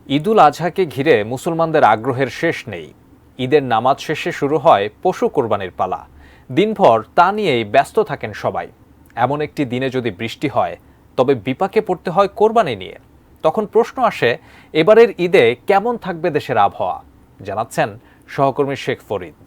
ঈদুল আজহাকে ঘিরে মুসলমানদের আগ্রহের শেষ নেই। ঈদের নামাজ শেষে শুরু হয় পশু কোরবানির পালা। দিনভর তা নিয়েই ব্যস্ত থাকেন সবাই। এমন একটি দিনে যদি বৃষ্টি হয়, তবে বিপাকে পড়তে হয় কোরবানি নিয়ে। তখন প্রশ্ন আসে, এবারের ঈদে কেমন থাকবে দেশের আবহাওয়া? জানাচ্ছেন সহকর্মী শেখ ফরিদ।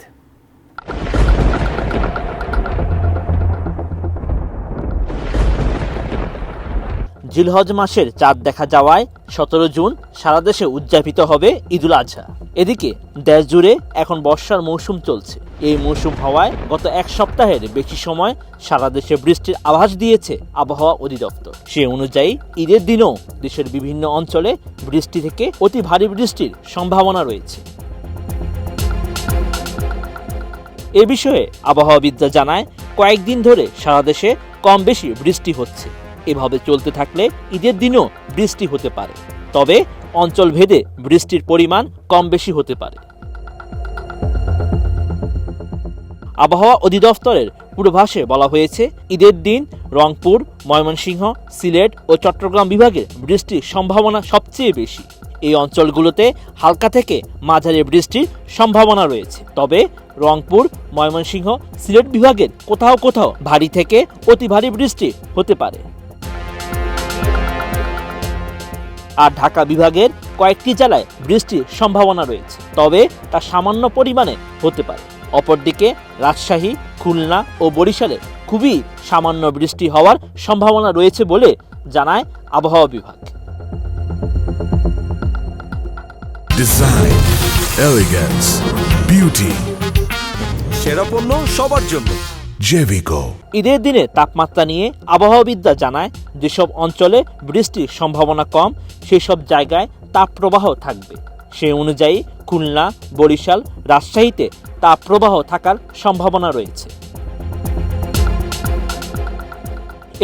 জিলহজ মাসের চাঁদ দেখা যাওয়ায় 17 জুন সারা দেশে উদযাপিত হবে ঈদুল আজহা। এদিকে দেশ জুড়ে এখন বর্ষার মৌসুম চলছে। এই মৌসুম হওয়ায় গত এক সপ্তাহের বেশি সময় সারা দেশে বৃষ্টির আভাস দিয়েছে আবহাওয়া অধিদপ্তর। সে অনুযায়ী ঈদের দিনও দেশের বিভিন্ন অঞ্চলে বৃষ্টি থেকে অতি ভারী বৃষ্টির সম্ভাবনা রয়েছে। এ বিষয়ে আবহাওয়াবিদরা জানায়, কয়েকদিন ধরে সারা দেশে কম বেশি বৃষ্টি হচ্ছে। এভাবে চলতে থাকলে ঈদের দিনও বৃষ্টি হতে পারে, তবে অঞ্চল ভেদে বৃষ্টির পরিমাণ কম বেশি হতে পারে। আবহাওয়া অধিদপ্তরের পূর্বাভাসে বলা হয়েছে, ঈদের দিন রংপুর, ময়মনসিংহ, সিলেট ও চট্টগ্রাম বিভাগে বৃষ্টির সম্ভাবনা সবচেয়ে বেশি। এই অঞ্চলগুলোতে হালকা থেকে মাঝারি বৃষ্টির সম্ভাবনা রয়েছে, তবে রংপুর, ময়মনসিংহ, সিলেট বিভাগের কোথাও কোথাও ভারী থেকে অতি ভারী বৃষ্টি হতে পারে। আর ঢাকা বিভাগের কয়েকটি জেলায় বৃষ্টির সম্ভাবনা রয়েছে, তবে তা সামান্য পরিমাণে হতে পারে। অপরদিকে রাজশাহী, খুলনা ও বরিশালে খুবই সামান্য বৃষ্টি হওয়ার সম্ভাবনা রয়েছে বলে জানায় আবহাওয়া বিভাগ। ডিজাইন, এলিগেন্স, বিউটি, সেরা পণ্য সবার জন্য জেভিকো। ঈদের দিনে তাপমাত্রা নিয়ে আবহাওয়াবিদরা জানায়, যেসব অঞ্চলে বৃষ্টির সম্ভাবনা কম সেসব জায়গায় তাপপ্রবাহ থাকবে। সে অনুযায়ী খুলনা, বরিশাল, রাজশাহীতে তাপপ্রবাহ থাকার সম্ভাবনা রয়েছে।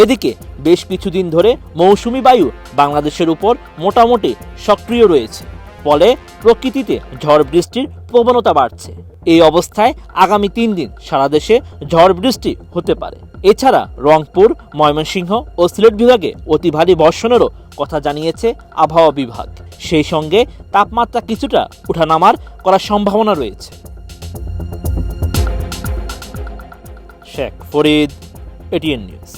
এদিকে বেশ কিছুদিন ধরে মৌসুমী বায়ু বাংলাদেশের উপর মোটামুটি সক্রিয় রয়েছে, ফলে প্রকৃতিতে ঝড় বৃষ্টির প্রবণতা বাড়ছে। এই অবস্থায় আগামী 3 দিন সারা দেশে ঝড় বৃষ্টি হতে পারে। এছাড়া রংপুর, ময়মনসিংহ ও সিলেট বিভাগে অতি ভারী বর্ষণেরও কথা জানিয়েছে আবহাওয়া বিভাগ। সেই সঙ্গে তাপমাত্রা কিছুটা ওঠানামার করার সম্ভাবনা রয়েছে। Sheikh Farid, ATN news.